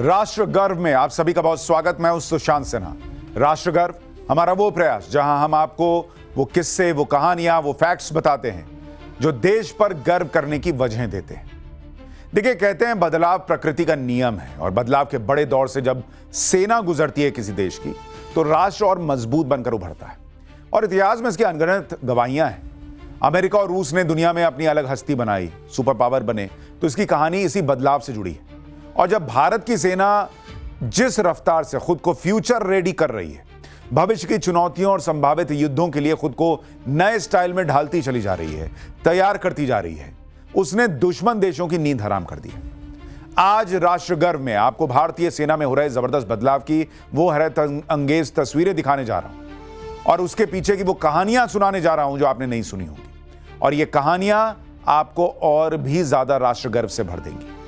राष्ट्र गर्व में आप सभी का बहुत स्वागत। मैं हूं सुशांत सिन्हा। राष्ट्र गर्व हमारा वो प्रयास जहां हम आपको वो किस्से, वो कहानियां, वो फैक्ट्स बताते हैं जो देश पर गर्व करने की वजह देते हैं। देखिए, कहते हैं बदलाव प्रकृति का नियम है और बदलाव के बड़े दौर से जब सेना गुजरती है किसी देश की तो राष्ट्र और मजबूत बनकर उभरता है और इतिहास में इसकी अनगिनत गवाहियां हैं। अमेरिका और रूस ने दुनिया में अपनी अलग हस्ती बनाई, सुपर पावर बने, तो इसकी कहानी इसी बदलाव से जुड़ी है। और जब भारत की सेना जिस रफ्तार से खुद को फ्यूचर रेडी कर रही है, भविष्य की चुनौतियों और संभावित युद्धों के लिए खुद को नए स्टाइल में ढालती चली जा रही है, तैयार करती जा रही है, उसने दुश्मन देशों की नींद हराम कर दी है। आज राष्ट्र गर्व में आपको भारतीय सेना में हो रहे जबरदस्त बदलाव की वो हैरत अंगेज तस्वीरें दिखाने जा रहा हूं और उसके पीछे की वो कहानियां सुनाने जा रहा हूं जो आपने नहीं सुनी होंगी। और ये कहानियां आपको और भी ज्यादा राष्ट्र गर्व से भर देंगी।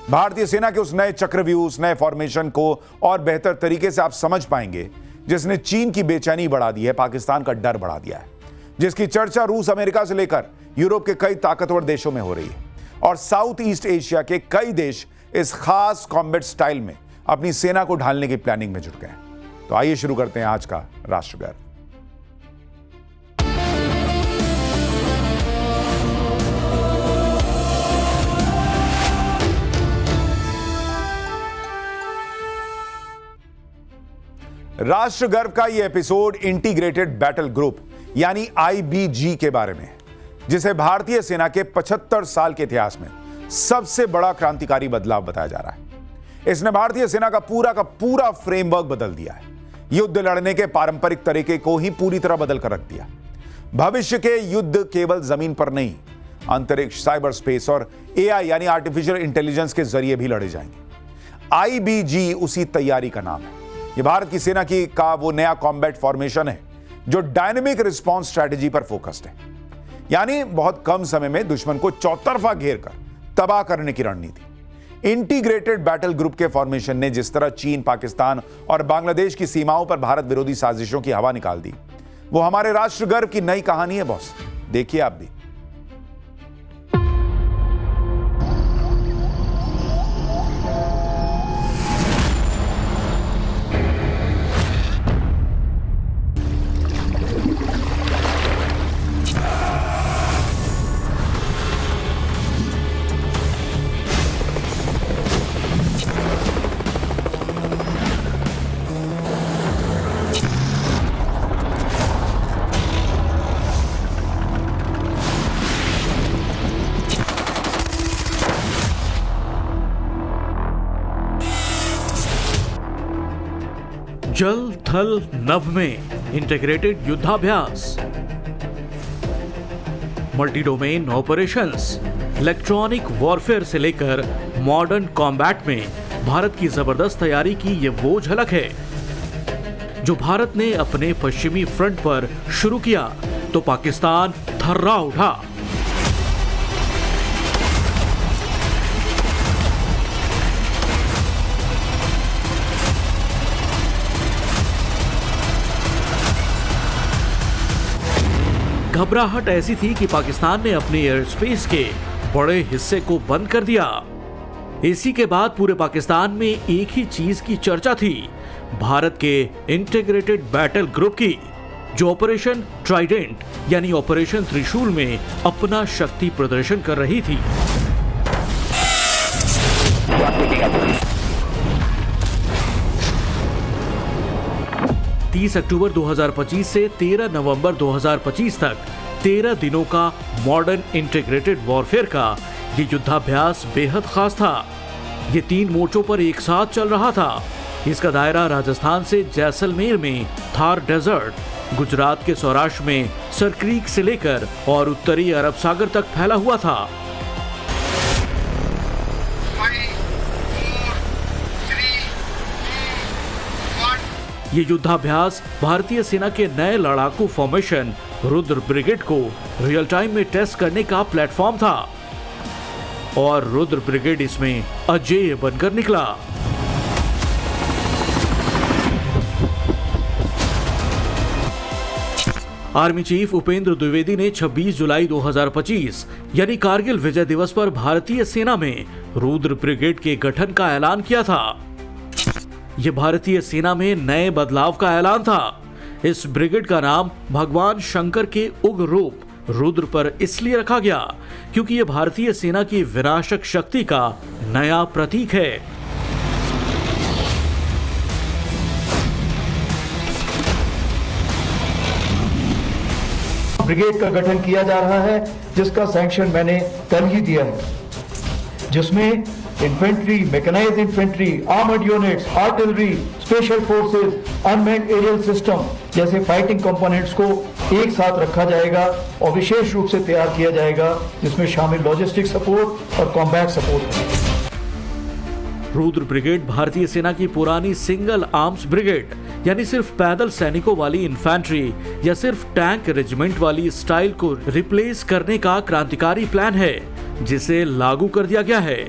भारतीय सेना के उस नए चक्रव्यूह, उस नए फॉर्मेशन को और बेहतर तरीके से आप समझ पाएंगे जिसने चीन की बेचैनी बढ़ा दी है, पाकिस्तान का डर बढ़ा दिया है, जिसकी चर्चा रूस, अमेरिका से लेकर यूरोप के कई ताकतवर देशों में हो रही है और साउथ ईस्ट एशिया के कई देश इस खास कॉम्बैट स्टाइल में अपनी सेना को ढालने की प्लानिंग में जुट गए हैं। तो आइए शुरू करते हैं आज का राष्ट्र गर्व। राष्ट्र गर्व का यह एपिसोड इंटीग्रेटेड बैटल ग्रुप यानी आईबीजी के बारे में है, जिसे भारतीय सेना के 75 साल के इतिहास में सबसे बड़ा क्रांतिकारी बदलाव बताया जा रहा है। इसने भारतीय सेना का पूरा फ्रेमवर्क बदल दिया है, युद्ध लड़ने के पारंपरिक तरीके को ही पूरी तरह बदल कर रख दिया। भविष्य के युद्ध केवल जमीन पर नहीं, अंतरिक्ष, साइबर स्पेस और एआई यानी आर्टिफिशियल इंटेलिजेंस के जरिए भी लड़े जाएंगे। आईबीजी उसी तैयारी का नाम है। ये भारत की सेना का वो नया कॉम्बैट फॉर्मेशन है जो डायनेमिक रिस्पांस स्ट्रेटजी पर फोकस्ड है, यानी बहुत कम समय में दुश्मन को चौतरफा घेर कर तबाह करने की रणनीति। इंटीग्रेटेड बैटल ग्रुप के फॉर्मेशन ने जिस तरह चीन, पाकिस्तान और बांग्लादेश की सीमाओं पर भारत विरोधी साजिशों की हवा निकाल दी, वो हमारे राष्ट्र गर्व की नई कहानी है बॉस। देखिए आप भी। जल, थल, नभ में इंटीग्रेटेड युद्धाभ्यास, multi domain operations, electronic warfare से लेकर मॉडर्न कॉम्बैट में भारत की जबरदस्त तैयारी की ये वो झलक है जो भारत ने अपने पश्चिमी फ्रंट पर शुरू किया तो पाकिस्तान थर्रा उठा। घबराहट ऐसी थी कि पाकिस्तान ने अपने एयर स्पेस के बड़े हिस्से को बंद कर दिया। इसी के बाद पूरे पाकिस्तान में एक ही चीज की चर्चा थी, भारत के इंटीग्रेटेड बैटल ग्रुप की, जो ऑपरेशन ट्राइडेंट यानी ऑपरेशन त्रिशूल में अपना शक्ति प्रदर्शन कर रही थी। अक्टूबर 2025 से 13 नवंबर 2025 तक 13 दिनों का मॉडर्न इंटीग्रेटेड वॉरफेयर का ये युद्धाभ्यास बेहद खास था। ये 3 मोर्चों पर एक साथ चल रहा था। इसका दायरा राजस्थान से जैसलमेर में थार डेजर्ट, गुजरात के सौराष्ट्र में सरक्रीक से लेकर और उत्तरी अरब सागर तक फैला हुआ था। ये युद्धाभ्यास भारतीय सेना के नए लड़ाकू फॉर्मेशन रुद्र ब्रिगेड को रियल टाइम में टेस्ट करने का प्लेटफॉर्म था और रुद्र ब्रिगेड इसमें अजेय बनकर निकला। आर्मी चीफ उपेंद्र द्विवेदी ने 26 जुलाई 2025 यानी कारगिल विजय दिवस पर भारतीय सेना में रुद्र ब्रिगेड के गठन का ऐलान किया था। ये भारतीय सेना में नए बदलाव का ऐलान था। इस ब्रिगेड का नाम भगवान शंकर के उग्र रूप रुद्र पर इसलिए रखा गया क्योंकि ये भारतीय सेना की विनाशक शक्ति का नया प्रतीक है। ब्रिगेड का गठन किया जा रहा है, जिसका सैंक्शन मैंने कल ही दिया है, जिसमें infantry, mechanised infantry, armoured units, artillery, special forces, unmanned aerial system जैसे फाइटिंग कंपोनेंट्स को एक साथ रखा जाएगा और विशेष रूप से तैयार किया जाएगा, जिसमें शामिल लॉजिस्टिक सपोर्ट और कॉम्बैट सपोर्ट है। रुद्र ब्रिगेड भारतीय सेना की पुरानी सिंगल आर्म्स ब्रिगेड यानी सिर्फ पैदल सैनिकों वाली इन्फेंट्री या सिर्फ टैंक रेजिमेंट वाली स्टाइल को रिप्लेस करने का क्रांतिकारी प्लान है, जिसे लागू कर दिया गया है।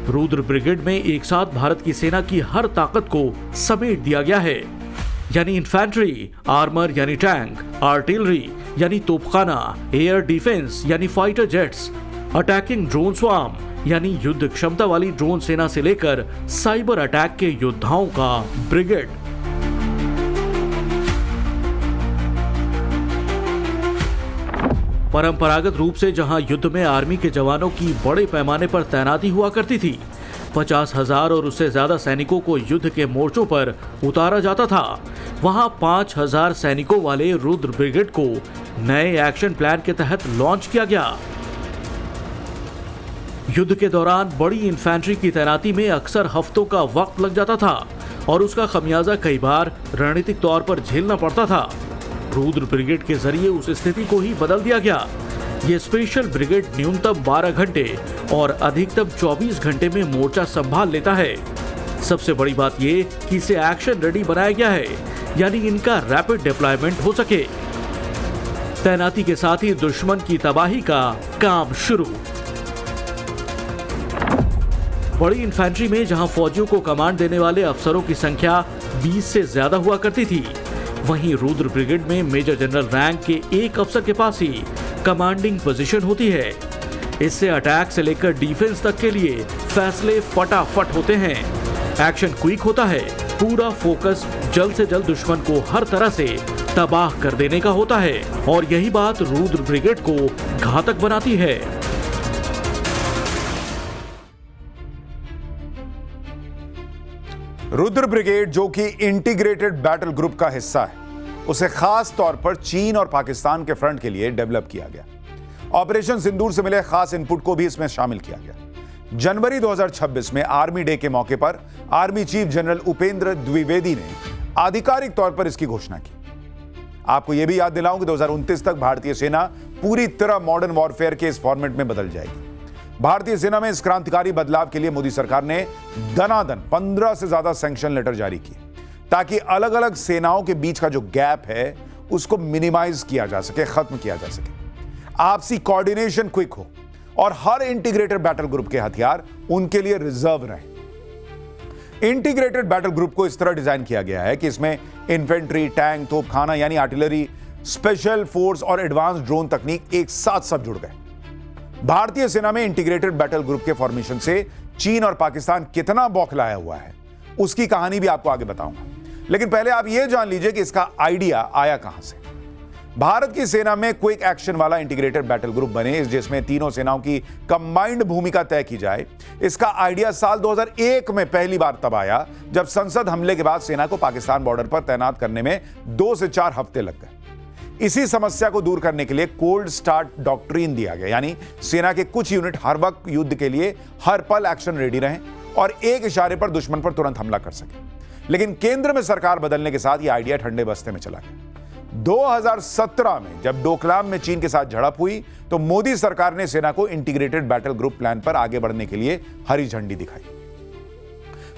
रुद्र ब्रिगेड में एक साथ भारत की सेना की हर ताकत को समेट दिया गया है, यानी इन्फेंट्री, आर्मर यानी टैंक, आर्टिलरी यानी तोपखाना, एयर डिफेंस यानी fighter jets, attacking drone swarm यानी युद्ध क्षमता वाली ड्रोन सेना से लेकर साइबर अटैक के योद्धाओं का ब्रिगेड। परंपरागत रूप से जहां युद्ध में आर्मी के जवानों की बड़े पैमाने पर तैनाती हुआ करती थी, 50,000 और उससे ज्यादा सैनिकों को युद्ध के मोर्चों पर उतारा जाता था, वहां 5,000 सैनिकों वाले रुद्र ब्रिगेड को नए एक्शन प्लान के तहत लॉन्च किया गया। युद्ध के दौरान बड़ी इन्फेंट्री की तैनाती में अक्सर हफ्तों का वक्त लग जाता था और उसका खमियाजा कई बार रणनीतिक तौर पर झेलना पड़ता था। रुद्र ब्रिगेड के जरिए उस स्थिति को ही बदल दिया गया। ये स्पेशल ब्रिगेड न्यूनतम 12 घंटे और अधिकतम 24 घंटे में मोर्चा संभाल लेता है। सबसे बड़ी बात ये कि इसे एक्शन रेडी बनाया गया है, यानी इनका रैपिड डिप्लॉयमेंट हो सके। तैनाती के साथ ही दुश्मन की तबाही का काम शुरू। बड़ी इन्फेंट्री में जहां फौजियों को कमांड देने वाले अफसरों की संख्या 20 से ज्यादा हुआ करती थी, वहीं रुद्र ब्रिगेड में मेजर जनरल रैंक के एक अफसर के पास ही कमांडिंग पोजीशन होती है। इससे अटैक से लेकर डिफेंस तक के लिए फैसले फटाफट होते हैं, एक्शन क्विक होता है, पूरा फोकस जल्द से जल्द दुश्मन को हर तरह से तबाह कर देने का होता है और यही बात रुद्र ब्रिगेड को घातक बनाती है। रुद्र ब्रिगेड जो कि इंटीग्रेटेड बैटल ग्रुप का हिस्सा है, उसे खास तौर पर चीन और पाकिस्तान के फ्रंट के लिए डेवलप किया गया। ऑपरेशन सिंदूर से मिले खास इनपुट को भी इसमें शामिल किया गया। जनवरी 2026 में आर्मी डे के मौके पर army chief general Upendra Dwivedi ने आधिकारिक तौर पर इसकी घोषणा की। आपको यह भी याद दिलाऊं कि 2029 तक भारतीय सेना पूरी तरह मॉडर्न वॉरफेयर के इस फॉर्मेट में बदल जाएगी। भारतीय सेना में इस क्रांतिकारी बदलाव के लिए मोदी सरकार ने दनादन 15 से ज्यादा सैंक्शन लेटर जारी किए, ताकि अलग अलग सेनाओं के बीच का जो गैप है उसको मिनिमाइज किया जा सके, खत्म किया जा सके, आपसी कोऑर्डिनेशन क्विक हो और हर इंटीग्रेटेड बैटल ग्रुप के हथियार उनके लिए रिजर्व रहे। इंटीग्रेटेड बैटल ग्रुप को इस तरह डिजाइन किया गया है कि इसमें इन्फेंट्री, टैंक, तोपखाना यानी आर्टिलरी, स्पेशल फोर्स और एडवांस ड्रोन तकनीक एक साथ सब जुड़ गए। भारतीय सेना में इंटीग्रेटेड बैटल ग्रुप के फॉर्मेशन से चीन और पाकिस्तान कितना बौखलाया हुआ है, उसकी कहानी भी आपको आगे बताऊंगा। लेकिन पहले आप यह जान लीजिए कि इसका आइडिया आया कहां से। भारत की सेना में क्विक एक्शन वाला इंटीग्रेटेड बैटल ग्रुप बने, जिसमें तीनों सेनाओं की कंबाइंड भूमिका तय की जाए, इसका आइडिया साल 2001 में पहली बार तब आया जब संसद हमले के बाद सेना को पाकिस्तान बॉर्डर पर तैनात करने में 2 से 4 हफ्ते लग गए। इसी समस्या को दूर करने के लिए कोल्ड स्टार्ट डॉक्ट्रिन दिया गया, यानी सेना के कुछ यूनिट हर वक्त युद्ध के लिए हर पल एक्शन रेडी रहें और एक इशारे पर दुश्मन पर तुरंत हमला कर सके। लेकिन केंद्र में सरकार बदलने के साथ यह आइडिया ठंडे बस्ते में चला गया। 2017 में जब डोकलाम में चीन के साथ झड़प हुई तो मोदी सरकार ने सेना को इंटीग्रेटेड बैटल ग्रुप प्लान पर आगे बढ़ने के लिए हरी झंडी दिखाई,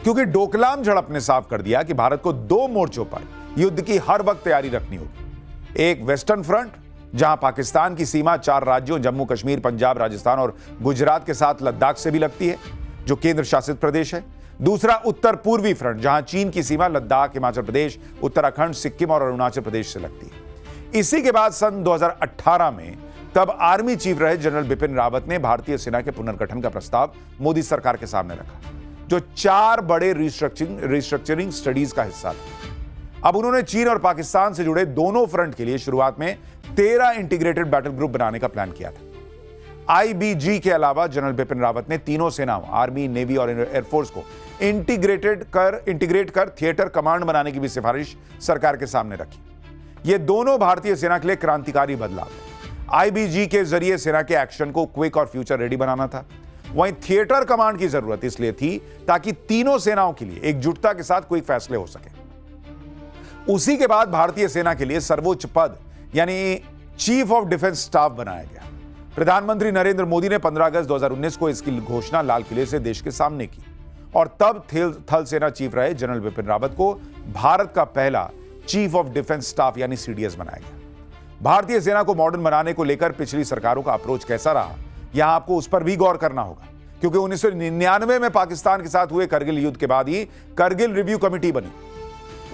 क्योंकि डोकलाम झड़प ने साफ कर दिया कि भारत को 2 मोर्चों पर युद्ध की हर वक्त तैयारी रखनी होगी। एक वेस्टर्न फ्रंट, जहां पाकिस्तान की सीमा 4 राज्यों जम्मू कश्मीर, पंजाब, राजस्थान और गुजरात के साथ लद्दाख से भी लगती है, जो केंद्र शासित प्रदेश है। दूसरा उत्तर पूर्वी फ्रंट, जहां चीन की सीमा लद्दाख, हिमाचल प्रदेश, उत्तराखंड, सिक्किम और अरुणाचल प्रदेश से लगती है। इसी के बाद सन 2018 में तब आर्मी चीफ रहे जनरल बिपिन रावत ने भारतीय सेना के पुनर्गठन का प्रस्ताव मोदी सरकार के सामने रखा। जो 4 बड़े रिस्ट्रक्चरिंग स्टडीज का हिस्सा था। अब उन्होंने चीन और पाकिस्तान से जुड़े दोनों फ्रंट के लिए शुरुआत में 13 इंटीग्रेटेड बैटल ग्रुप बनाने का प्लान किया था। आईबीजी के अलावा जनरल बिपिन रावत ने तीनों सेनाओं आर्मी, नेवी और एयरफोर्स को इंटीग्रेट कर थिएटर कमांड बनाने की भी सिफारिश सरकार के सामने रखी। ये दोनों भारतीय सेना के लिए क्रांतिकारी बदलाव थे। आईबीजी के जरिए सेना के एक्शन को क्विक और फ्यूचर रेडी बनाना था। वहीं थिएटर कमांड की जरूरत इसलिए थी ताकि तीनों सेनाओं के लिए एकजुटता के साथ क्विक फैसले हो सके। उसी के बाद भारतीय सेना के लिए सर्वोच्च पद यानी चीफ ऑफ डिफेंस स्टाफ बनाया गया। प्रधानमंत्री नरेंद्र मोदी ने 15 अगस्त 2019 को इसकी घोषणा लाल किले से देश के सामने की और तब थल सेना चीफ रहे जनरल बिपिन रावत को भारत का पहला चीफ ऑफ डिफेंस स्टाफ यानी सीडीएस बनाया गया। भारतीय सेना को मॉडर्न बनाने को लेकर पिछली सरकारों का अप्रोच कैसा रहा, यहां आपको उस पर भी गौर करना होगा, क्योंकि 1999 में पाकिस्तान के साथ हुए करगिल युद्ध के बाद ही करगिल रिव्यू कमेटी बनी।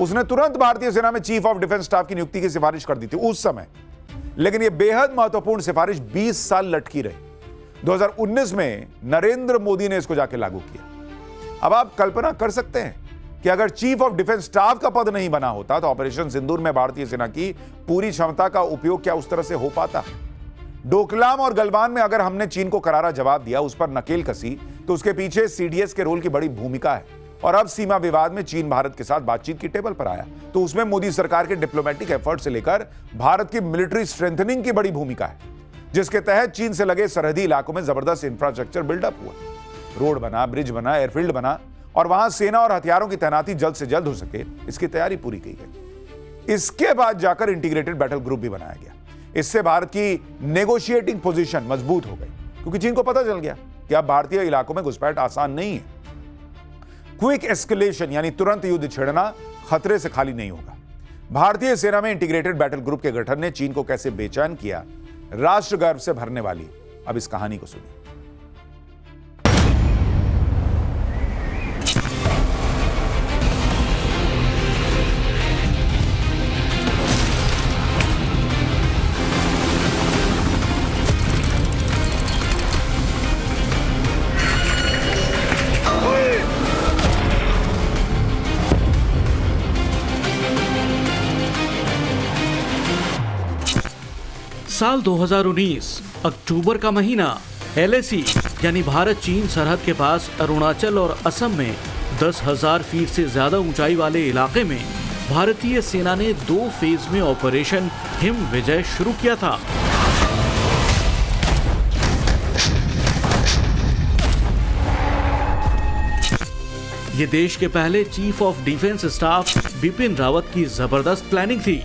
उसने तुरंत भारतीय सेना में चीफ ऑफ डिफेंस स्टाफ की नियुक्ति की सिफारिश कर दी थी उस समय, लेकिन यह बेहद महत्वपूर्ण सिफारिश 20 साल लटकी रही। 2019 में नरेंद्र मोदी ने इसको जाके लागू किया। अब आप कल्पना कर सकते हैं कि अगर चीफ ऑफ डिफेंस स्टाफ का पद नहीं बना होता तो ऑपरेशन सिंदूर में भारतीय सेना की पूरी क्षमता का उपयोग क्या उस तरह से हो पाता। डोकलाम और गलवान में अगर हमने चीन को करारा जवाब दिया, उस पर नकेल कसी, तो उसके पीछे सीडीएस के रोल की बड़ी भूमिका है। और अब सीमा विवाद में चीन भारत के साथ बातचीत की टेबल पर आया तो उसमें मोदी सरकार के डिप्लोमेटिक एफर्ट से लेकर भारत की मिलिट्री स्ट्रेंथनिंग की बड़ी भूमिका है, जिसके तहत चीन से लगे सरहदी इलाकों में जबरदस्त इंफ्रास्ट्रक्चर बिल्डअप हुआ। रोड बना, ब्रिज बना, एयरफील्ड बना और वहां सेना और हथियारों की तैनाती जल्द से जल्द हो सके, इसकी तैयारी पूरी की गई। इसके बाद जाकर इंटीग्रेटेड बैटल ग्रुप भी बनाया गया। इससे भारत की नेगोशिएटिंग पोजीशन मजबूत हो गई, क्योंकि चीन को पता चल गया कि अब भारतीय इलाकों में घुसपैठ आसान नहीं है। क्विक एस्केलेशन यानी तुरंत युद्ध छेड़ना खतरे से खाली नहीं होगा। भारतीय सेना में इंटीग्रेटेड बैटल ग्रुप के गठन ने चीन को कैसे बेचैन किया, राष्ट्र गर्व से भरने वाली अब इस कहानी को सुनिए। साल 2019 अक्टूबर का महीना, एलएसी यानी भारत चीन सरहद के पास अरुणाचल और असम में 10,000 फीट से ज्यादा ऊंचाई वाले इलाके में भारतीय सेना ने 2 फेज में ऑपरेशन हिम विजय शुरू किया था। ये देश के पहले chief of defence staff Bipin Rawat की जबरदस्त प्लानिंग थी।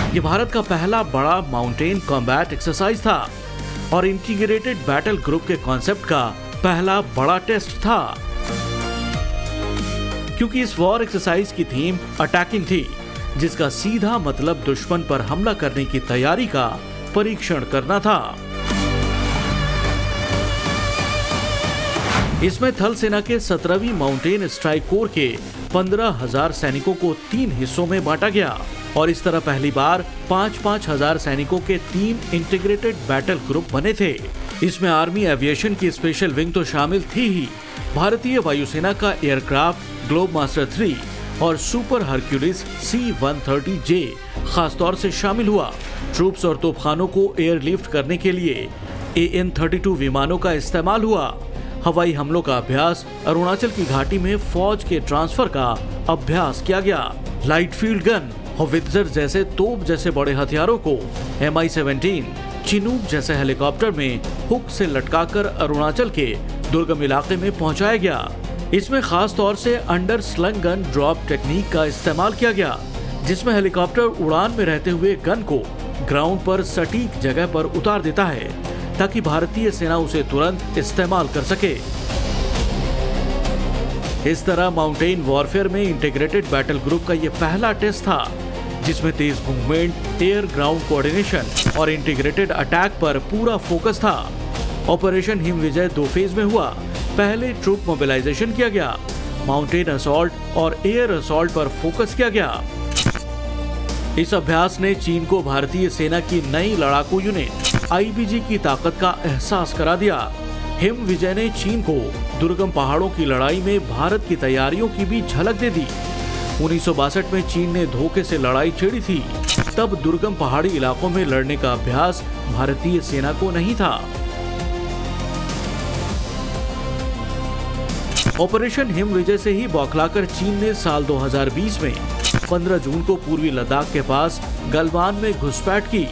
ये भारत का पहला बड़ा माउंटेन कॉम्बैट एक्सरसाइज था और इंटीग्रेटेड बैटल ग्रुप के कॉन्सेप्ट का पहला बड़ा टेस्ट था, क्योंकि इस वॉर एक्सरसाइज की थीम अटैकिंग थी, जिसका सीधा मतलब दुश्मन पर हमला करने की तैयारी का परीक्षण करना था। इसमें थल सेना के 17वीं माउंटेन स्ट्राइक कोर के 15,000 सैनिकों को 3 हिस्सों में बांटा गया और इस तरह पहली बार 5-5 हजार सैनिकों के 3 इंटीग्रेटेड बैटल ग्रुप बने थे। इसमें आर्मी एविएशन की स्पेशल विंग तो शामिल थी ही, भारतीय वायुसेना का एयरक्राफ्ट ग्लोबमास्टर 3 और सुपर हरक्यूलिस C-130J खासतौर से शामिल हुआ। ट्रूप्स और तोपखानों को एयरलिफ्ट करने के लिए AN-32 विमानों का इस्तेमाल हुआ। हवाई हमलों का अभ्यास, अरुणाचल की घाटी में फौज के ट्रांसफर का अभ्यास किया गया। लाइट फील्ड गन, होवित्जर जैसे तोप जैसे बड़े हथियारों को MI-17, चिनूक जैसे हेलीकॉप्टर में हुक से लटकाकर अरुणाचल के दुर्गम इलाके में पहुंचाया गया। इसमें खास तौर से under slung gun drop technique का इस्तेमाल किया गया, जिसमें हेलीकॉप्टर उड़ान में रहते हुए गन को ग्राउंड पर सटीक जगह पर उतार देता है ताकि भारतीय सेना उसे तुरंत इस्तेमाल कर सके। इस तरह माउंटेन वॉरफेयर में इंटीग्रेटेड बैटल ग्रुप का यह पहला टेस्ट था, जिसमें तेज मूवमेंट, एयर ग्राउंड कोऑर्डिनेशन और इंटीग्रेटेड अटैक पर पूरा फोकस था। ऑपरेशन हिम विजय 2 फेज में हुआ। पहले ट्रूप मोबिलाइजेशन किया गया, माउंटेन असॉल्ट और एयर असॉल्ट पर फोकस किया गया। इस अभ्यास ने चीन को भारतीय सेना की नई लड़ाकू यूनिट आईबीजी की ताकत का एहसास करा दिया। हिम विजय ने चीन को दुर्गम पहाड़ों की लड़ाई में भारत की तैयारियों की भी झलक दे दी। 1962 में चीन ने धोखे से लड़ाई छेड़ी थी। तब दुर्गम पहाड़ी इलाकों में लड़ने का अभ्यास भारतीय सेना को नहीं था। ऑपरेशन हिम विजय से ही बौखलाकर चीन ने साल 2020 में 15 जून को पूर्वी लद्दाख के पास गलवान में घुसपैठ की।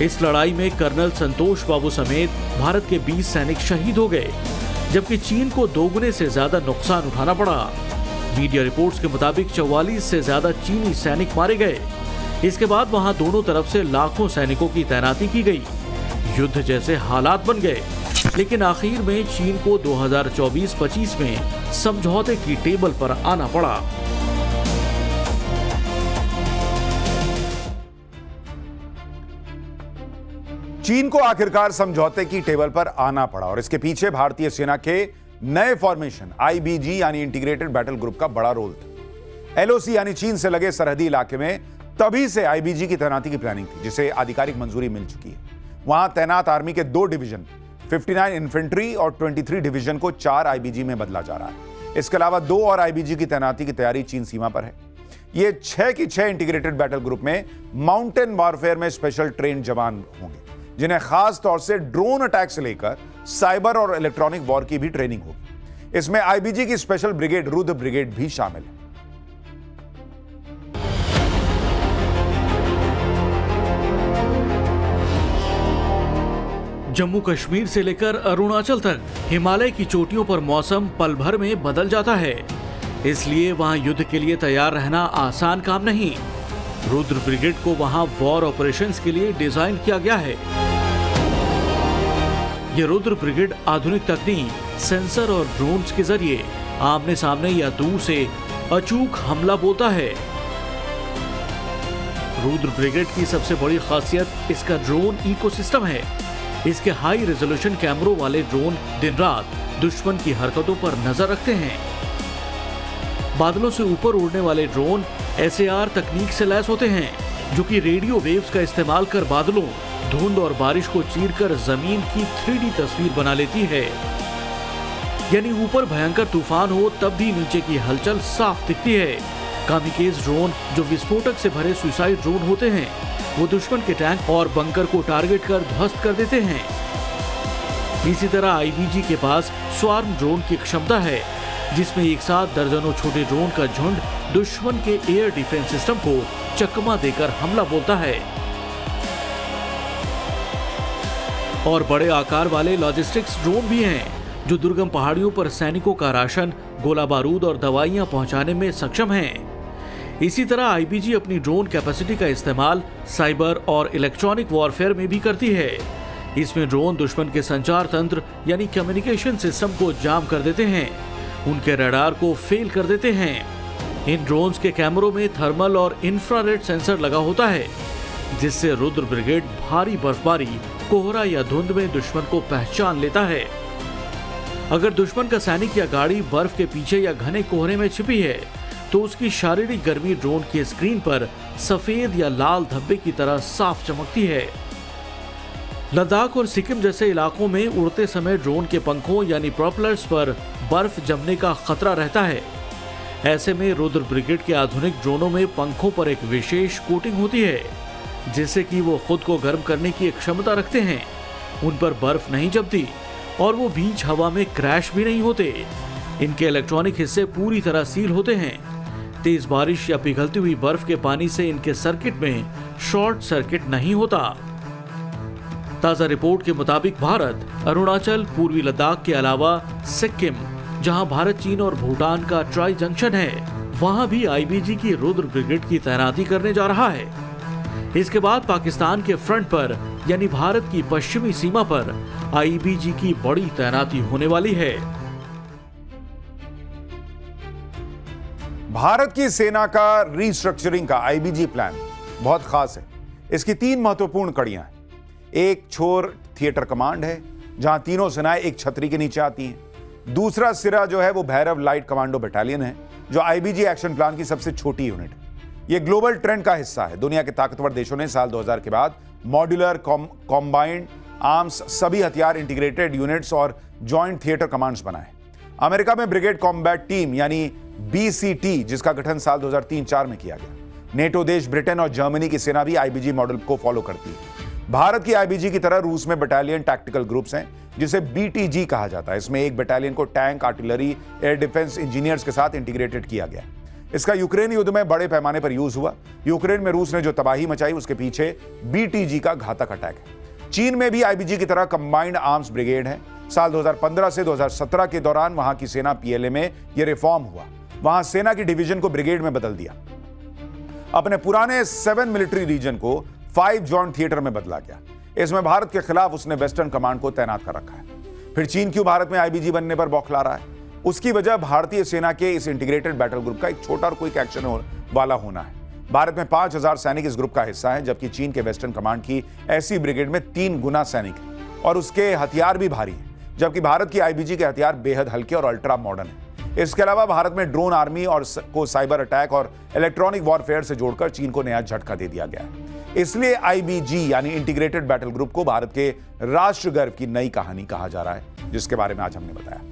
इस लड़ाई में कर्नल संतोष बाबू समेत भारत के 20 सैनिक शहीद हो गए, जबकि चीन को दोगुने से ज्यादा नुकसान उठाना पड़ा। मीडिया रिपोर्ट्स के मुताबिक 44 से ज्यादा चीनी सैनिक मारे गए। इसके बाद वहां दोनों तरफ से लाखों सैनिकों की तैनाती की गई। युद्ध जैसे हालात बन गए, लेकिन आखिर में चीन को 2024-25 में समझौते की टेबल पर आना पड़ा। चीन को आखिरकार समझौते की टेबल पर आना पड़ा और इसके पीछे भारतीय सेना के नए फॉर्मेशन आईबीजी यानी इंटीग्रेटेड बैटल ग्रुप का बड़ा रोल था। एलओसी यानी चीन से लगे सरहदी इलाके में तभी से आईबीजी की तैनाती की प्लानिंग थी, जिसे आधिकारिक मंजूरी मिल चुकी है। वहां तैनात आर्मी के 2 डिवीजन 59 इन्फेंट्री और 23 डिवीजन को 4 आईबीजी में बदला जा रहा है। इसके अलावा 2 और आईबीजी की तैनाती की तैयारी चीन सीमा पर है। ये 6 की 6 इंटीग्रेटेड बैटल ग्रुप में माउंटेन वॉरफेयर में स्पेशल ट्रेन जवान होंगे, जिन्हें खास तौर से ड्रोन अटैक से लेकर साइबर और इलेक्ट्रॉनिक वॉर की भी ट्रेनिंग होगी। इसमें आईबीजी की स्पेशल ब्रिगेड रुद्र ब्रिगेड भी शामिल है। जम्मू कश्मीर से लेकर अरुणाचल तक हिमालय की चोटियों पर मौसम पल भर में बदल जाता है, इसलिए वहां युद्ध के लिए तैयार रहना आसान काम नहीं। रुद्र ब्रिगेड को वहां वॉर ऑपरेशंस के लिए डिजाइन किया गया है। यह रुद्र ब्रिगेड आधुनिक तकनीक, सेंसर और ड्रोन्स के जरिए आमने सामने या दूर से अचूक हमला बोलता है। रुद्र ब्रिगेड की सबसे बड़ी खासियत इसका ड्रोन इकोसिस्टम है। इसके हाई रेजोल्यूशन कैमरों वाले ड्रोन दिन रात दुश्मन की हरकतों पर नजर रखते हैं। बादलों से ऊपर उड़ने वाले ड्रोन SAR तकनीक से लैस होते हैं, जो कि रेडियो वेव्स का इस्तेमाल कर बादलों, धुंध और बारिश को चीरकर जमीन की 3D तस्वीर बना लेती है। यानी ऊपर भयंकर तूफान हो तब भी नीचे की हलचल साफ दिखती है। कामिकेज ड्रोन, जो विस्फोटक से भरे सुसाइड ड्रोन होते हैं, वो दुश्मन के टैंक और बंकर को टारगेट कर ध्वस्त कर देते हैं। इसी तरह आईबीजी के पास स्वार्म ड्रोन की क्षमता है, जिसमें एक साथ दर्जनों छोटे ड्रोन का झुंड दुश्मन के एयर डिफेंस सिस्टम को चकमा देकर हमला बोलता है। और बड़े आकार वाले लॉजिस्टिक्स ड्रोन भी हैं, जो दुर्गम पहाड़ियों पर सैनिकों का राशन, गोला बारूद और दवाइयां पहुंचाने में सक्षम हैं। इसी तरह आईबीजी अपनी ड्रोन कैपेसिटी का इस्तेमाल साइबर और इलेक्ट्रॉनिक वॉरफेयर में भी करती है। इसमें ड्रोन दुश्मन के संचार तंत्र यानी कम्युनिकेशन सिस्टम को जाम कर देते हैं, उनके रडार को फेल कर देते हैं। इन ड्रोन्स के कैमरों में थर्मल और इंफ्रारेड सेंसर लगा होता है, जिससे रुद्र ब्रिगेड भारी बर्फबारी, कोहरा या धुंध में दुश्मन को पहचान लेता है। अगर दुश्मन का सैनिक या गाड़ी बर्फ के पीछे या घने कोहरे में छिपी है, तो उसकी शारीरिक गर्मी ड्रोन की स्क्रीन पर सफेद या लाल धब्बे की तरह साफ चमकती है। लद्दाख और सिक्किम जैसे इलाकों में उड़ते समय ड्रोन के पंखों यानी प्रोपेलर्स पर बर्फ जमने का खतरा रहता है। ऐसे में रुद्र ब्रिगेड के आधुनिक ड्रोनों में पंखों पर एक विशेष कोटिंग होती है, जिससे कि वो खुद को गर्म करने की क्षमता रखते हैं। उन पर बर्फ नहीं जमती और वो बीच हवा में क्रैश भी नहीं होते। इनके इलेक्ट्रॉनिक हिस्से पूरी तरह सील होते हैं। तेज बारिश या पिघलती हुई बर्फ के पानी से इनके सर्किट में शॉर्ट सर्किट नहीं होता। ताजा रिपोर्ट के मुताबिक भारत अरुणाचल, पूर्वी लद्दाख के अलावा सिक्किम, जहां भारत, चीन और भूटान का ट्राई जंक्शन है, वहां भी आईबीजी की रुद्र ब्रिगेड की तैनाती करने जा रहा है। इसके बाद पाकिस्तान के फ्रंट पर यानी भारत की पश्चिमी सीमा पर आईबीजी की बड़ी तैनाती होने वाली है। भारत की सेना का रीस्ट्रक्चरिंग का आईबीजी प्लान बहुत खास है। इसकी 3 महत्वपूर्ण कड़ियां हैं। एक छोर थिएटर कमांड है, जहां तीनों सेनाएं एक छतरी के नीचे आती हैं। दूसरा सिरा जो है वो भैरव लाइट कमांडो बटालियन है, जो आईबीजी एक्शन प्लान की सबसे छोटी यूनिट है। यह ग्लोबल ट्रेंड का हिस्सा है। दुनिया के ताकतवर देशों ने साल 2000 के बाद मॉड्यूलर, कॉम्बाइंड आर्म्स, सभी हथियार, इंटीग्रेटेड यूनिट्स और जॉइंट थिएटर कमांड्स बनाए। अमेरिका में ब्रिगेड कॉम्बैट टीम यानी BCT, जिसका गठन साल 2003-4 में किया गया। नेटो देश ब्रिटेन और जर्मनी की सेना भी IBG मॉडल को फॉलो करती है। भारत की IBG की तरह रूस में बटालियन टैक्टिकल ग्रुप्स हैं, जिसे BTG कहा जाता है। इसमें एक बटालियन को tank, artillery, air defence engineers के साथ इंटीग्रेटेड किया गया। इसका यूक्रेन युद्ध में बड़े पैमाने पर यूज हुआ। यूक्रेन में रूस ने जो तबाही मचाई, उसके पीछे BTG का घातक अटैक है। चीन में भी IBG की तरह कंबाइंड आर्म्स ब्रिगेड है। साल 2015 से 2017 के दौरान वहां की सेना PLA में यह रिफॉर्म हुआ। वहां सेना की डिवीजन को ब्रिगेड में बदल दिया। अपने पुराने 7 मिलिट्री रीजन को 5 जॉइंट थिएटर में बदला गया। इसमें भारत के खिलाफ उसने वेस्टर्न कमांड को तैनात कर रखा है। फिर चीन क्यों भारत में IBG बनने पर बौखला रहा है? उसकी वजह भारतीय सेना के इस इंटीग्रेटेड बैटल ग्रुप का एक छोटा और क्विक एक्शन वाला होना है। भारत में 5000 सैनिक इस ग्रुप का हिस्सा है, जबकि चीन के वेस्टर्न कमांड की ऐसी ब्रिगेड में 3 गुना सैनिक है और उसके हथियार भी भारी हैं, जबकि भारत की IBG के हथियार बेहद हल्के और अल्ट्रा मॉडर्न है। इसके अलावा भारत में ड्रोन आर्मी और को साइबर अटैक और इलेक्ट्रॉनिक वॉरफेयर से जोड़कर चीन को नया झटका दे दिया गया है। इसलिए IBG यानी इंटीग्रेटेड बैटल ग्रुप को भारत के राष्ट्र गर्व की नई कहानी कहा जा रहा है, जिसके बारे में आज हमने बताया।